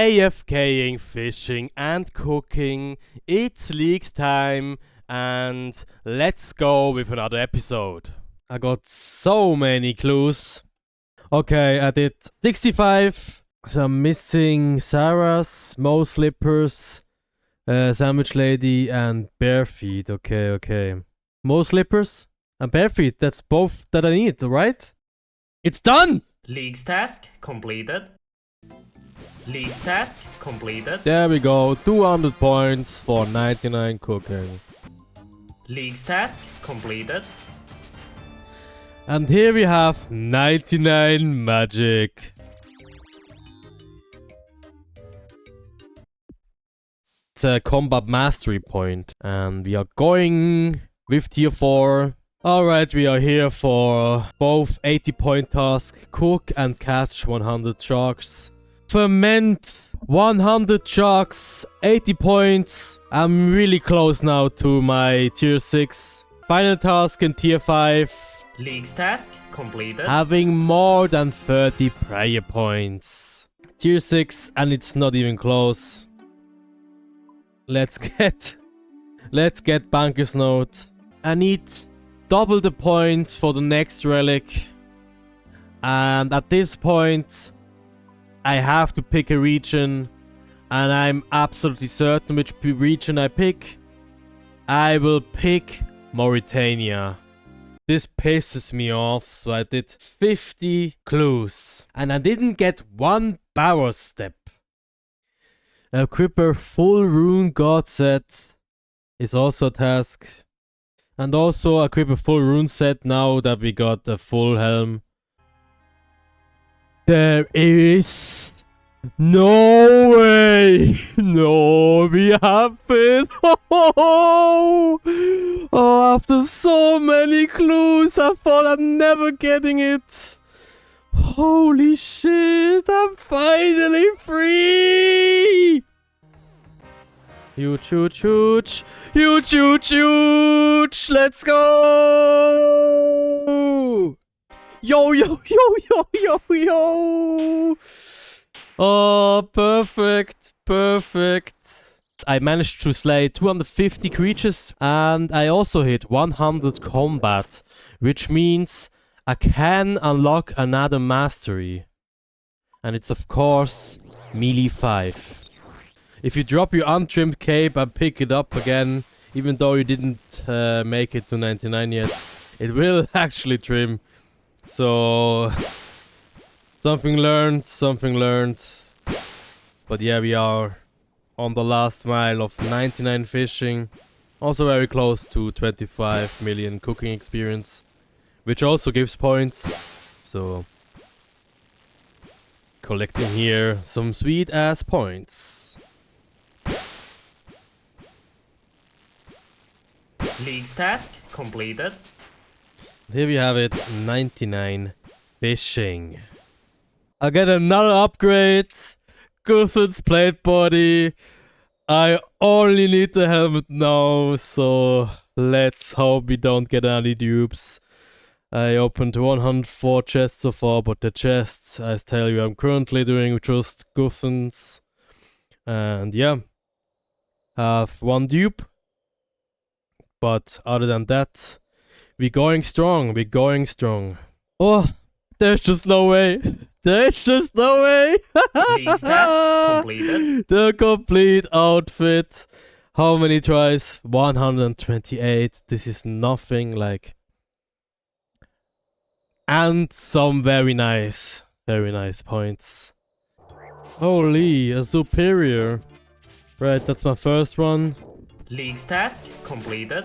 AFKing, fishing and cooking. It's leaks time and let's go with another episode. I got so many clues. Okay, I did 65. So I'm missing Sarah's, Mo Slippers, Sandwich Lady and Bare Feet. Okay. Mo Slippers and Bare Feet. That's both that I need, right? It's done! Leagues task completed. Leagues task completed. There we go. 200 points for 99 cooking. Leagues task completed. And here we have 99 magic. It's a combat mastery point. And we are going with tier 4. Alright, we are here for both 80 point task, cook and catch 100 sharks. Ferment 100 sharks, 80 points. I'm really close now to my tier 6. Final task in tier 5. Leagues task completed. Having more than 30 prayer points. Tier 6 and it's not even close. Let's get Banker's Note. I need double the points for the next relic. And at this point, I have to pick a region. And I'm absolutely certain which region I pick. I will pick Morytania. This pisses me off. So I did 50 clues. And I didn't get one power step. Equip a full rune god set is also a task. And also equip a full rune set now that we got a full helm. There is no way. No, we have it. Oh, after so many clues, I thought I'm never getting it. Holy shit, I'm finally free. Huge. Let's go. Yo. Oh, perfect. I managed to slay 250 creatures and I also hit 100 combat, which means I can unlock another mastery. And it's of course melee 5. If you drop your untrimmed cape and pick it up again, even though you didn't make it to 99 yet, it will actually trim. So, something learned. But yeah, we are on the last mile of 99 fishing. Also very close to 25 million cooking experience, which also gives points. So, collecting here some sweet ass points. Leagues task completed. Here we have it, 99 fishing. I get another upgrade. Guthen's plate body. I only need the helmet now, so let's hope we don't get any dupes. I opened 104 chests so far, but the chests, I tell you, I'm currently doing just Guthen's. And yeah, have one dupe. But other than that, we're going strong. Oh, there's just no way. Leagues task completed. The complete outfit. How many tries? 128. This is nothing like. And some very nice points. Holy, a superior. Right, that's my first one. Leagues task completed.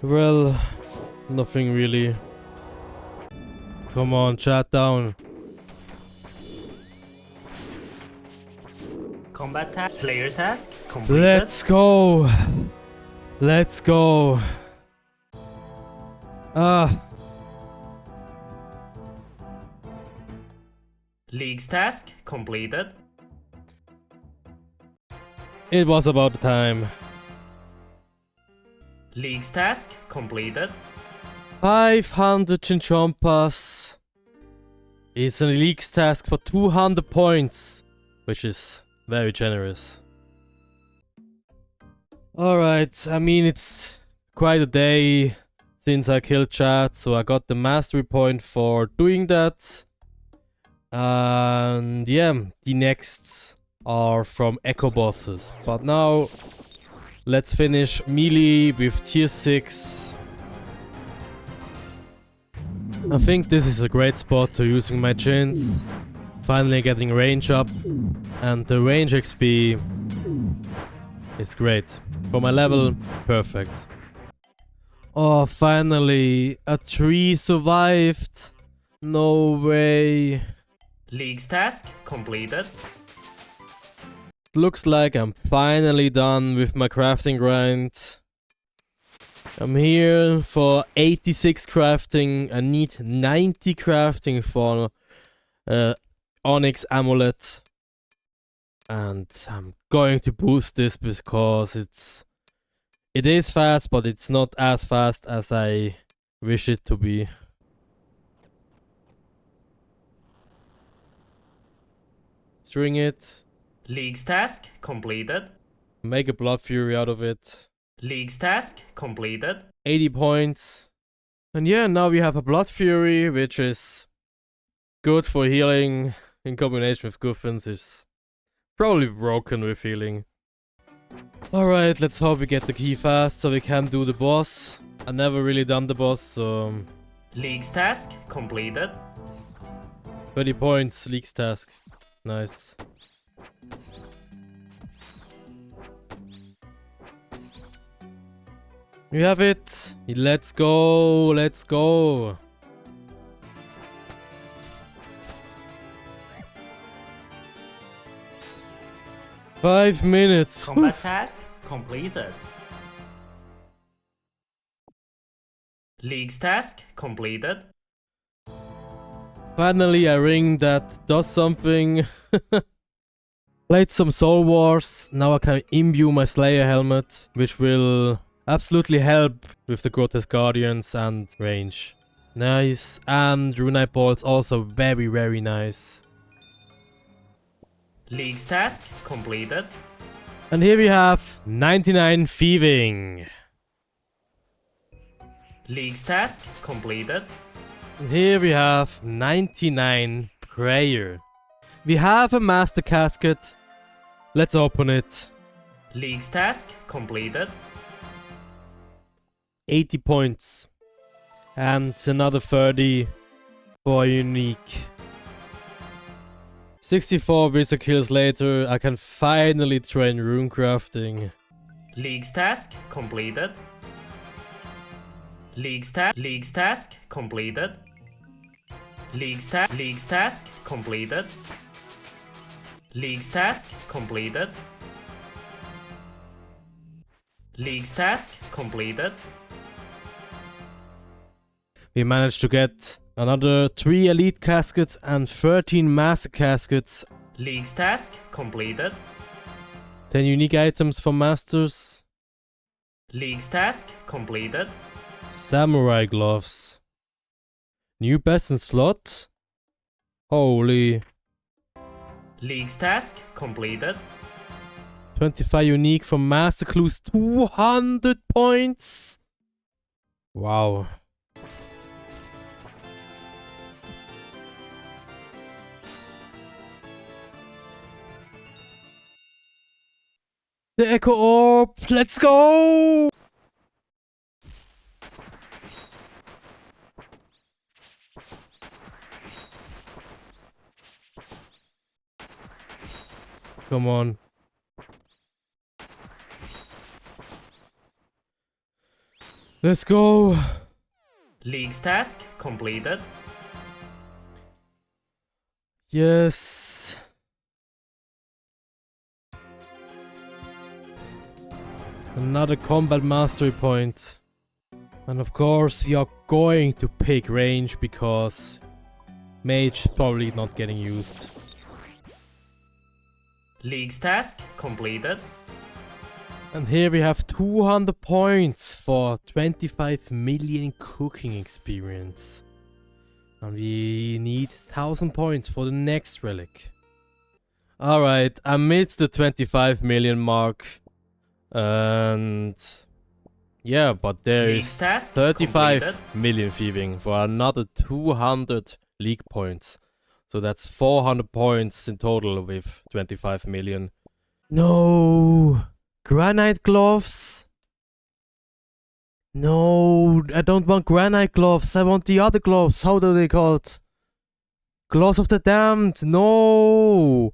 Well, nothing really. Come on, chat down. Combat task, Slayer task completed. Let's go. Leagues task completed. It was about the time. Leagues task completed. 500 chinchompas. It's an leagues task for 200 points, which is very generous. Alright, I mean it's quite a day since I killed Chad, so I got the mastery point for doing that. And yeah, the next are from echo bosses. But now, let's finish melee with tier 6. I think this is a great spot to using my chins. Finally getting range up. And the range XP is great. For my level, perfect. Oh, finally, a tree survived. No way. Leagues task completed. Looks like I'm finally done with my crafting grind. I'm here for 86 crafting. I need 90 crafting for Onyx Amulet. And I'm going to boost this because it is fast, but it's not as fast as I wish it to be. String it. Leagues task completed. Make a Blood Fury out of it. Leagues task completed. 80 points. And yeah, now we have a Blood Fury, which is good for healing in combination with Guffins. Is probably broken with healing. Alright, let's hope we get the key fast so we can do the boss. I never really done the boss, so... Leagues task completed. 30 points, Leagues task. Nice. We have it. Let's go. Let's go. Five minutes. Combat task completed. Leagues task completed. Finally, a ring that does something. Played some Soul Wars. Now I can imbue my Slayer helmet, which will absolutely help with the Grotesque Guardians and range. Nice. And Runite Balls also very, very nice. Leagues task completed. And here we have 99 Thieving. Leagues task completed. And here we have 99 Prayer. We have a Master Casket. Let's open it. Leagues task completed. 80 points. And another 30 for unique. 64 wizard kills later, I can finally train rune crafting. Leagues task completed. Leagues task completed. Leagues task completed. Leagues task completed. Leagues task completed. We managed to get another 3 elite caskets and 13 master caskets. Leagues task completed. 10 unique items for masters. Leagues task completed. Samurai gloves. New best in slot. Holy. Leagues task completed. 25 unique from master clues. 200 points. Wow. The Echo Orb. Let's go. Come on. Let's go. Leagues task completed. Yes. Another combat mastery point. And of course we are going to pick range because mage is probably not getting used. Leagues task completed. And here we have 200 points for 25 million cooking experience. And we need 1000 points for the next relic. Alright, amidst the 25 million mark. And yeah, but there League's is task 35 completed. million thieving for another 200 league points. So that's 400 points in total with 25 million. No! Granite gloves! No, I don't want granite gloves. I want the other gloves. How do they called? Gloves of the Damned. No!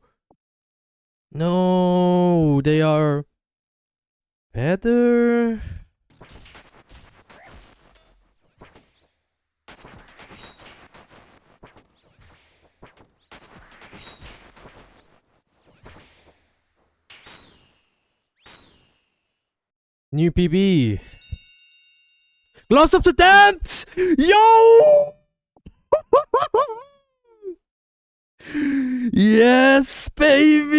No, they are better. New PB. Gloves of the Damned! Yo! Yes, baby!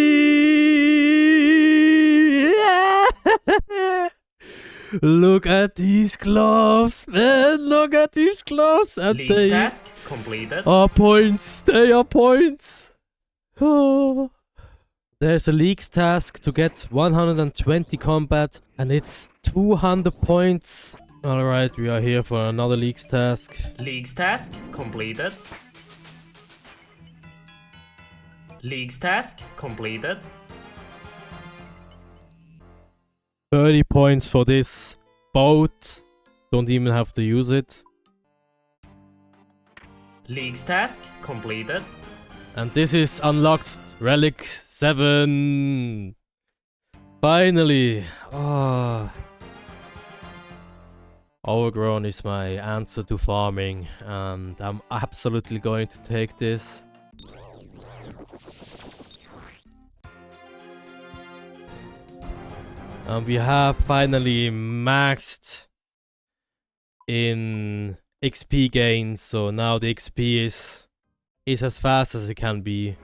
Yeah! Look at these gloves, man! Look at these gloves! And League's they task completed. are points! They are points! Oh. There's a league's task to get 120 combat, and it's 200 points. Alright, we are here for another league's task. League's task completed. League's task completed. 30 points for this boat. Don't even have to use it. League's task completed. And this is unlocked relic 7. Finally. Ah. Overgrown is my answer to farming, and I'm absolutely going to take this. And we have finally maxed in XP gains, so now the XP is as fast as it can be.